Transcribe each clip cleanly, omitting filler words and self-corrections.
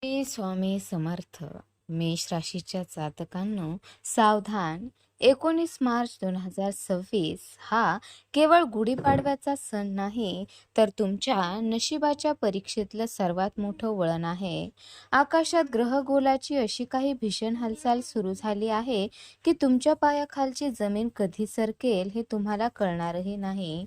श्री स्वामी समर्थ. मेष राशीच्या जातकांनो, सावधान. 19 मार्च 2026 हा केवळ गुढीपाडव्याचा सण नाही, तर तुमच्या नशिबाच्या परीक्षेतलं सर्वात मोठं वळण आहे. आकाशात ग्रहगोलाची अशी काही भीषण हालचाल सुरू झाली आहे की तुमच्या पायाखालची जमीन कधी सरकेल हे तुम्हाला कळणारही नाही.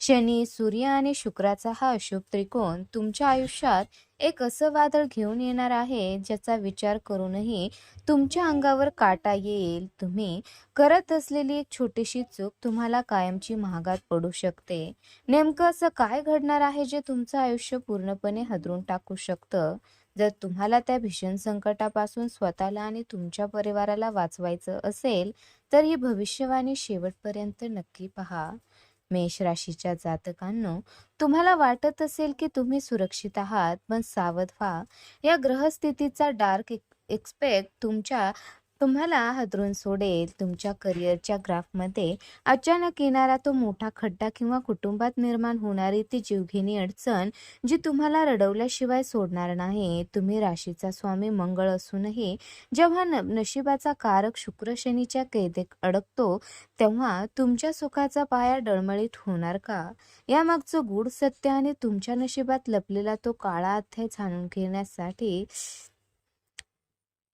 शनी, सूर्य आणि शुक्राचा हा अशुभ त्रिकोण तुमच्या आयुष्यात एक असं वादळ घेऊन येणार आहे ज्याचा विचार करूनही तुमच्या अंगावर काटा येईल. तुम्ही करत असलेली एक छोटीशी चूक तुम्हाला कायमची महागात पडू शकते. नेमकं असं काय घडणार आहे जे तुमचं आयुष्य पूर्णपणे हादरून टाकू शकतं? जर तुम्हाला त्या भीषण संकटापासून स्वतःला आणि तुमच्या परिवाराला वाचवायचं असेल तर ही भविष्यवाणी शेवटपर्यंत नक्की पहा. मेष राशीच्या जातकांनो, तुम्हाला वाटत असेल की तुम्ही सुरक्षित आहात, पण सावध व्हा. या ग्रहस्थितीचा डार्क एक्सपेक्ट तुम्हाला हादरून सोडेल. तुमच्या करिअरच्या ग्राफमध्ये अचानक येणारा तो मोठा खड्डा किंवा कुटुंबात निर्माण होणारी ती जीवघेणी अडचण जी तुम्हाला रडवल्याशिवाय सोडणार नाही. तुम्ही राशीचा स्वामी मंगळ असूनही जेव्हा नशिबाचा कारक शुक्र शनीच्या कैदेत अडकतो तेव्हा तुमच्या सुखाचा पाया डळमळीत होणार का? यामागचं गूढ सत्य आणि तुमच्या नशिबात लपलेला तो काळा अध्याय जाणून घेण्यासाठी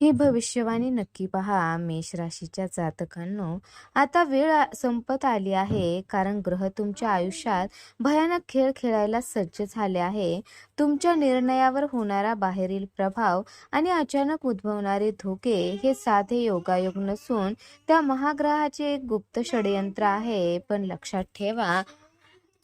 ही भविष्यवाणी नक्की पहा. मेष राशीच्या जातकांनो, आता वेळ संपत आली आहे, कारण ग्रह तुमच्या आयुष्यात भयानक खेळ खेळायला सज्ज झाले आहे. तुमच्या निर्णयावर होणारा बाहेरील प्रभाव आणि अचानक उद्भवणारे धोके हे साधे योगायोग नसून त्या महाग्रहाचे एक गुप्त षडयंत्र आहे. पण लक्षात ठेवा,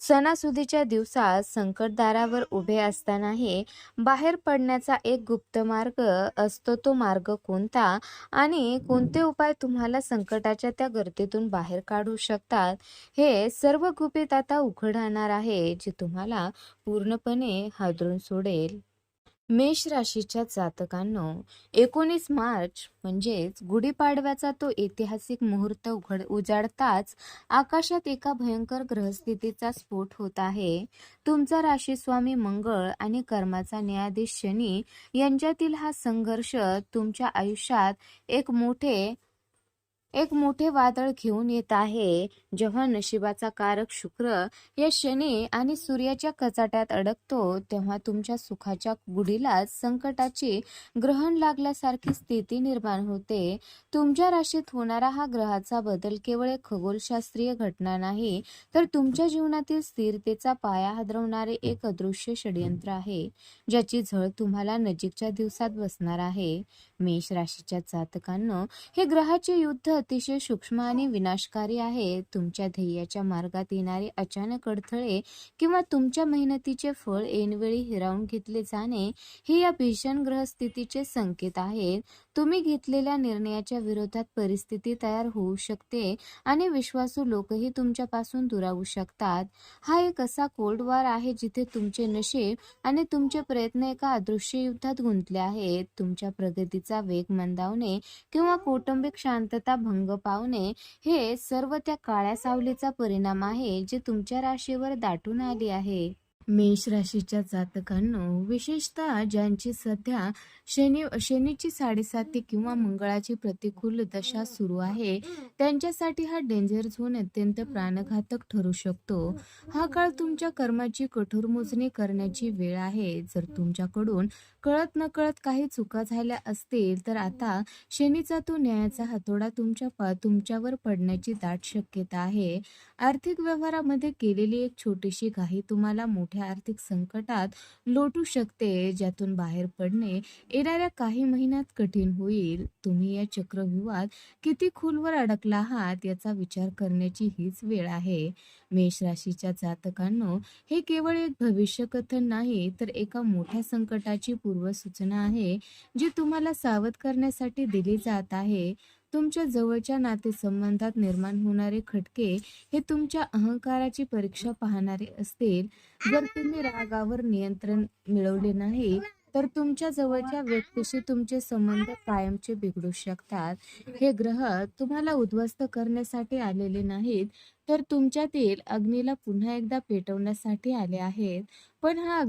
सणासुदीच्या दिवसात संकट दारावर उभे असतानाही बाहेर पडण्याचा एक गुप्त मार्ग असतो. तो मार्ग कोणता आणि कोणते उपाय तुम्हाला संकटाच्या त्या गर्दीतून बाहेर काढू शकतात, हे सर्व गुपित आता उघड राहणार आहे, जे तुम्हाला पूर्णपणे हादरून सोडेल. मेष राशीच्या जातकांनो, 19 मार्च म्हणजेच गुढीपाडव्याचा तो ऐतिहासिक मुहूर्त उजाडताच आकाशात एका भयंकर ग्रहस्थितीचा स्फोट होत आहे. तुमचा राशीस्वामी मंगळ आणि कर्माचा न्यायाधीश शनी यांच्यातील हा संघर्ष तुमच्या आयुष्यात एक मोठे वादळ घेऊन येत आहे. जेव्हा नशिबाचा कारक शुक्र या शनी आणि सूर्याच्या कचाट्यात अडकतो तेव्हा तुमच्या सुखाच्या गुढीला संकटाची ग्रहण लागल्यासारखी स्थिती निर्माण होते. तुमच्या राशीत होणारा हा ग्रहाचा बदल केवळ एक खगोलशास्त्रीय घटना नाही, तर तुमच्या जीवनातील स्थिरतेचा पाया हादरवणारे एक अदृश्य षडयंत्र आहे, ज्याची झळ तुम्हाला नजीकच्या दिवसात बसणार आहे. मेष राशीच्या जातकांनो, हे ग्रहाचे युद्ध अतिशय सूक्ष्म आणि विनाशकारी आहे. तुमच्या ध्येयाच्या मार्गात येणारे अचानक अडथळे किंवा तुमच्या मेहनतीचे फळ ऐनवेळी हिरावून घेतले जाणे हे या भीषण ग्रहस्थितीचे संकेत आहेत. तुम्ही घेतलेल्या निर्णयाच्या विरोधात परिस्थिती तयार होऊ शकते आणि विश्वासू लोकही तुमच्यापासून दुरावू शकतात. हा एक असा कोल्ड वॉर आहे जिथे तुमचे नशीब आणि तुमचे प्रयत्न एका अदृश्य युद्धात गुंतले आहेत. तुमच्या प्रगतीचा वेग मंदावणे किंवा कौटुंबिक शांतता भंग पावणे हे सर्व त्या काळ्या सावलीचा परिणाम आहे जे तुमच्या राशीवर दाटून आली आहे. मेष राशीच्या जातकांनो, विशेषतः ज्यांची सध्या शनीची 7.5 किंवा मंगळाची प्रतिकूल दशा सुरू आहे, त्यांच्यासाठी हा डेंजर झोन अत्यंत प्राणघातक ठरू शकतो. हा काळ तुमच्या कर्माची कठोर मोजणी करण्याची वेळ आहे. जर तुमच्याकडून कळत नकळत काही चुका झाल्या असतील तर आता शनीचा तो न्यायाचा हातोडा तुमच्यावर पडण्याची दाट शक्यता आहे. आर्थिक व्यवहारामध्ये केलेली एक छोटीशी घाई तुम्हाला मोठ्या आर्थिक संकटात लोटू शकते, ज्यातून बाहेर पडणे येणाऱ्या काही महिन्यात कठीण होईल. तुम्ही या चक्रव्यूहात किती खोलवर अडकला आहात याचा विचार करण्याची हीच वेळ आहे. मेष राशीच्या जातकांनो, हे केवळ एक भविष्यकथन नाही, तर एका मोठ्या संकटाची पूर्वसूचना आहे जी तुम्हाला सावध करण्यासाठी दिली जात आहे. तुमच्या जवळच्या नातेसंबंधात निर्माण होणारे खटके हे तुमच्या अहंकाराची परीक्षा पाहणारे असतील. जर तुम्ही रागावर नियंत्रण मिळवले नाही तर तुमच्या जवळच्या व्यक्तीशी तुमचे संबंध कायमचे बिघडू शकतात. हे ग्रह तुम्हाला उद्ध्वस्त करण्यासाठी आलेले नाहीत, तर तुमच्यातील अग्नीला पुन्हा एकदा पेटवण्यासाठी आले आहेत. पण हा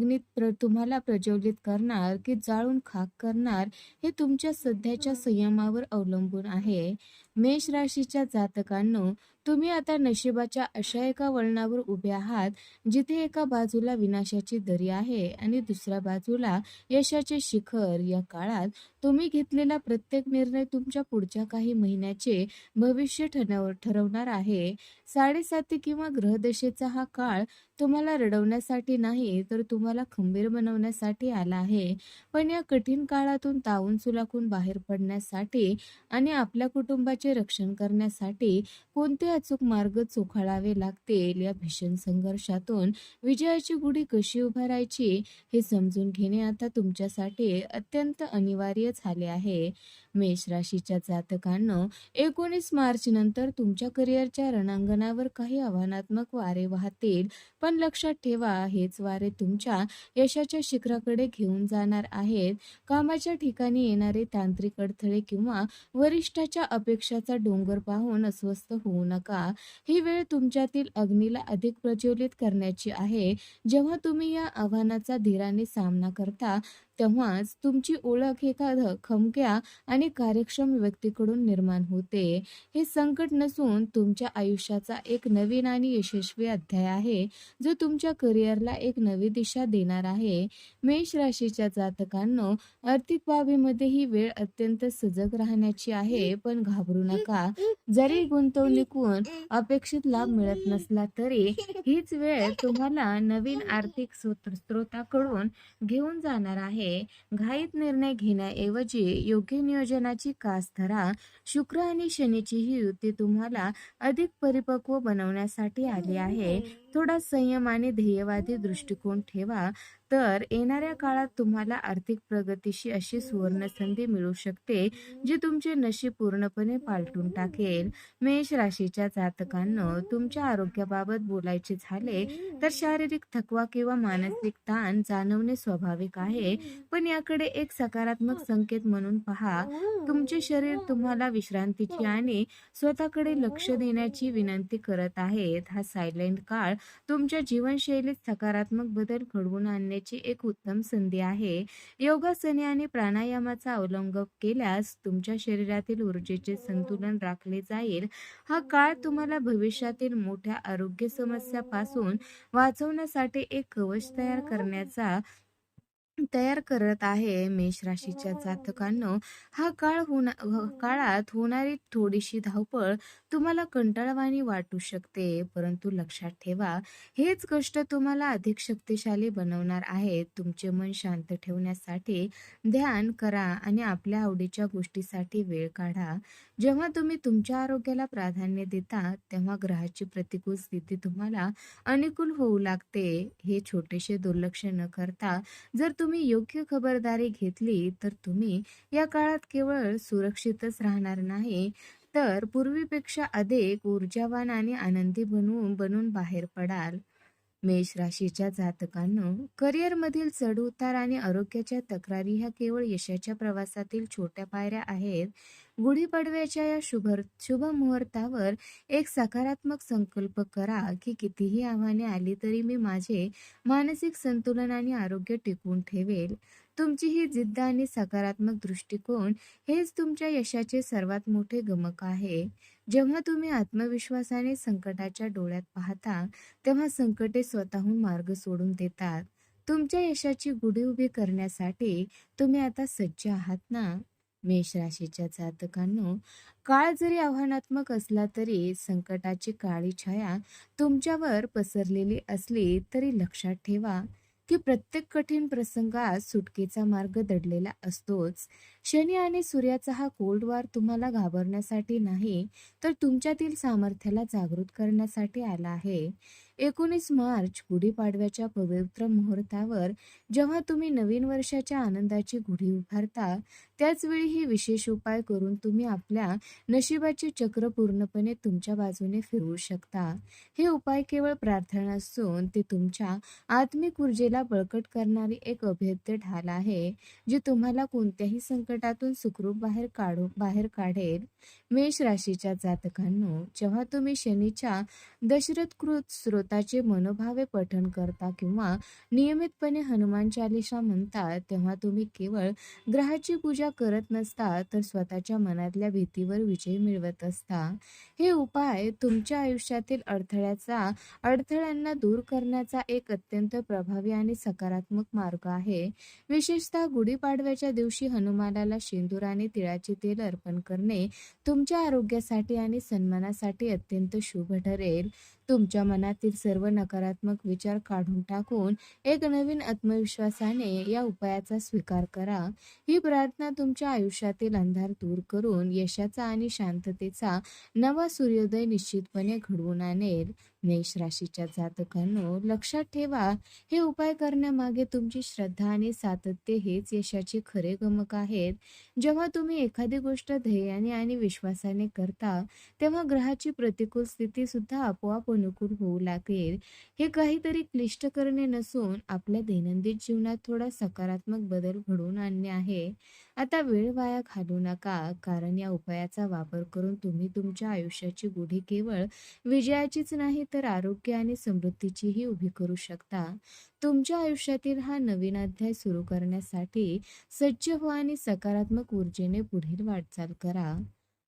तुम्हाला प्रज्वलित करणार की जाळून खाक करणार हे तुमच्या सध्याच्या संयमावर अवलंबून आहे. मेष राशीच्या जातकांनो, तुम्ही आता नशिबाच्या अशा एका वळणावर उभे आहात जिथे एका बाजूला विनाशाची दरी आहे आणि दुसऱ्या बाजूला यशाचे शिखर. या काळात तुम्ही घेतलेला प्रत्येक निर्णय तुमच्या पुढच्या काही महिन्याचे भविष्य ठरवणार आहे. साडेसाती किंवा ग्रहदशेचा हा काळ तुम्हाला रडवण्यासाठी नाही तर तुम्हाला खंबीर बनवण्यासाठी आला आहे. पण या कठीण काळातून तावून सुलाखून बाहेर पडण्यासाठी आणि आपल्या कुटुंबाचे रक्षण करण्यासाठी कोणते अचूक मार्ग चोखाळावे लागतील, या भीषण संघर्षातून विजयाची गुढी कशी उभारायची हे समजून घेणे आता तुमच्यासाठी अत्यंत अनिवार्य झाले आहे. मेष राशीच्या जातकांनो, 19 मार्च नंतर तुमच्या करिअरच्या रणांगणावर काही आव्हानात्मक वारे वाहतील, पण लक्षात ठेवा, हेच वारे तुमच्या यशाच्या शिखराकडे घेऊन जाणार आहेत. कामाच्या ठिकाणी येणारे तांत्रिक अडथळे किंवा वरिष्ठाच्या अपेक्षाचा डोंगर पाहून अस्वस्थ होऊ नका. ही वेळ तुमच्यातील अग्नीला अधिक प्रज्वलित करण्याची आहे. जेव्हा तुम्ही या आव्हानाचा धीराने सामना करता, तेव्हाच तुमची ओळख एका खमक्या आणि कार्यक्षम व्यक्तीकडून निर्माण होते. हे संकट नसून तुमच्या आयुष्याचा एक नवीन आणि यशस्वी अध्याय आहे, जो तुमच्या करिअरला एक नवी दिशा देणार आहे. मेष राशीच्या जातकांनो, आर्थिक बाबीमध्ये ही वेळ अत्यंत सजग राहण्याची आहे, पण घाबरू नका. जरी गुंतवणुकीतून अपेक्षित लाभ मिळत नसला तरी हीच वेळ तुम्हाला नवीन आर्थिक स्रोताकडून घेऊन जाणार आहे. घाईत निर्णय घेण्याऐवजी योग्य नियोजनाची कास धरा. शुक्र आणि शनीची ही युती तुम्हाला अधिक परिपक्व बनवण्यासाठी आली आहे. थोडा संयम आणि ध्येयवादी दृष्टिकोन ठेवा, तर येणाऱ्या काळात तुम्हाला आर्थिक प्रगतीशी अशी सुवर्ण संधी मिळू शकते जी तुमचे नशीब पूर्णपणे पालटून टाकेल. मेष राशीच्या जातकांनो, तुमच्या आरोग्याबाबत बोलायचे झाले तर शारीरिक थकवा किंवा मानसिक ताण जाणवणे स्वाभाविक आहे, पण याकडे एक सकारात्मक संकेत म्हणून पहा. तुमचे शरीर तुम्हाला विश्रांतीची आणि स्वतःकडे लक्ष देण्याची विनंती करत आहेत. हा सायलेंट काळ तुमच्या जीवनशैलीत सकारात्मक बदल घडवून आणण्याची एक उत्तम संधी आहे. योगासने आणि प्राणायामाचा अवलंब केल्यास तुमच्या शरीरातील ऊर्जेचे संतुलन राखले जाईल. हा काळ तुम्हाला भविष्यातील मोठ्या आरोग्य समस्यापासून वाचवण्यासाठी एक कवच तयार करत आहे. मेष राशीच्या जातकांनो, हा काळात होणारी थोडीशी धावपळ तुम्हाला कंटाळवाणी वाटू शकते, परंतु लक्षात ठेवा, हेच कष्ट तुम्हाला अधिक शक्तिशाली बनवणार आहेत. तुमचे मन शांत ठेवण्यासाठी ध्यान करा आणि आपल्या आवडीच्या गोष्टीसाठी वेळ काढा. जेव्हा तुम्ही तुमच्या आरोग्याला प्राधान्य देता, तेव्हा ग्रहाची प्रतिकूल स्थिती तुम्हाला अनुकूल होऊ लागते. हे छोटेसे दुर्लक्ष न करता जर तुम्ही योग्य खबरदारी घेतली तर तुम्ही या काळात केवळ सुरक्षितच राहणार नाही, तर पूर्वीपेक्षा अधिक ऊर्जावान आणि आनंदी बनून बाहेर पडाल. मेष राशीच्या जातकांनो, करिअरमधील चढउतार आणि आरोग्याच्या तक्रारी ह्या केवळ यशाच्या प्रवासातील छोट्या पायऱ्या आहेत. गुढीपाडव्याच्या या शुभ मुहूर्तावर एक सकारात्मक संकल्प करा की कितीही आव्हाने आली तरी मी माझे मानसिक संतुलन आणि आरोग्य टिकवून ठेवेल. तुमची ही जिद्द आणि सकारात्मक दृष्टिकोन हेच तुमच्या यशाचे सर्वात मोठे गमक आहे. जेव्हा तुम्ही आत्मविश्वासाने संकटाच्या डोळ्यात पाहता, तेव्हा संकटे स्वतःहून मार्ग सोडून देतात. तुमच्या यशाची गुढी उभी करण्यासाठी तुम्ही आता सज्ज आहात ना? मेष राशीच्या जातकांनो, काळ जरी आव्हानात्मक असला तरी संकटाची काळी छाया तुमच्यावर पसरलेली असली तरी लक्षात ठेवा की प्रत्येक कठीण प्रसंगात सुटकेचा मार्ग दडलेला असतोच. शनी आणि सूर्याचा हा कोल्ड वॉर तुम्हाला घाबरण्यासाठी नाही, तर तुमच्यातील सामर्थ्याला जागृत करण्यासाठी आला आहे. 19 मार्च गुढीपाडव्याच्या पवित्र मुहूर्तावर जेव्हा तुम्ही नवीन वर्षाच्या आनंदाची गुढी उभारता, त्याचवेळी हे विशेष उपाय करून तुम्ही आपल्या नशिबाचे चक्र पूर्णपणे तुमच्या बाजूने फिरवू शकता. हे उपाय केवळ प्रार्थना नसून ते तुमच्या आत्मिक ऊर्जेला बळकट करणारी एक अभेद्य ढाल आहे, जी तुम्हाला कोणत्याही संकटातून सुखरूप बाहेर काढेल. मेष राशीच्या जातकांनो, जेव्हा तुम्ही शनीच्या दशरथकृत स्वतःचे मनोभावे पठण करता किंवा नियमितपणे हनुमान चालीसा म्हणता, तेव्हा तुम्ही केवळ ग्रहाची पूजा करत नसता, तर स्वतःच्या मनातल्या भीतीवर विजय मिळवत असता. हे उपाय तुमच्या आयुष्यातील अडथळ्यांना दूर करण्याचा एक अत्यंत प्रभावी आणि सकारात्मक मार्ग आहे. विशेषतः गुढीपाडव्याच्या दिवशी हनुमानाला शेंदूर आणि तिळाचे तेल अर्पण करणे तुमच्या आरोग्यासाठी आणि सन्मानासाठी अत्यंत शुभ ठरेल. तुमच्या मनातील सर्व नकारात्मक विचार काढून टाकून एक नवीन आत्मविश्वासाने या उपायाचा स्वीकार करा. ही प्रार्थना तुमच्या आयुष्यातील अंधार दूर करून यशाचा आणि शांततेचा नवा सूर्योदय निश्चितपणे घडवून आणेल. मेष राशीच्या जातकांनो, लक्षात ठेवा, हे उपाय करण्यामागे तुमची श्रद्धा आणि सातत्य हेच यशाचे खरे गमक आहेत. जेव्हा तुम्ही एखादी गोष्ट ध्येयाने आणि विश्वासाने करता, तेव्हा ग्रहाची प्रतिकूल स्थिती सुद्धा आपोआप अनुकूल होऊ लागेल. हे काहीतरी क्लिष्ट करणे नसून आपल्या दैनंदिन जीवनात थोडा सकारात्मक बदल घडवून आणणे आहे. आता वेळ वाया घालवू नका, कारण या उपायाचा वापर करून तुम्ही तुमच्या आयुष्याची गुढी केवळ विजयाचीच नाही, तर आरोग्य आणि समृद्धीचीही उभी करू शकता. तुमच्या आयुष्यातील हा नवीन अध्याय सुरू करण्यासाठी सज्ज व्हा आणि सकारात्मक ऊर्जेने पुढील वाटचाल करा.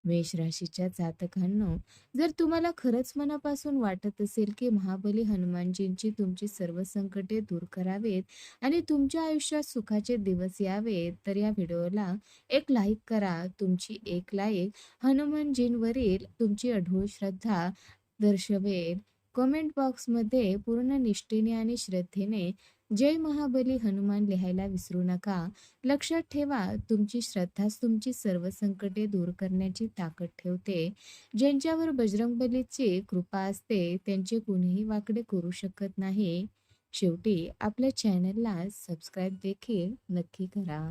मेष राशीच्या जातकांनो, जर तुम्हाला खरंच मनापासून वाटत असेल की महाबली हनुमानजींची तुमची सर्व संकटे दूर करावेत आणि तुमच्या आयुष्यात सुखाचे दिवस यावेत, तर या व्हिडिओला एक लाईक करा. तुमची एक लाईक हनुमानजींवरील तुमची अढळ श्रद्धा दर्शवेल. कमेंट बॉक्समध्ये पूर्ण निष्ठेने आणि श्रद्धेने जय महाबली हनुमान लिहायला विसरू नका. लक्षात ठेवा, तुमची श्रद्धाच तुमची सर्व संकटे दूर करण्याची ताकद ठेवते. ज्यांच्यावर बजरंगबलीची कृपा असते, त्यांचे कुणीही वाकडे करू शकत नाही. शेवटी आपल्या चॅनलला सबस्क्राईब देखील नक्की करा.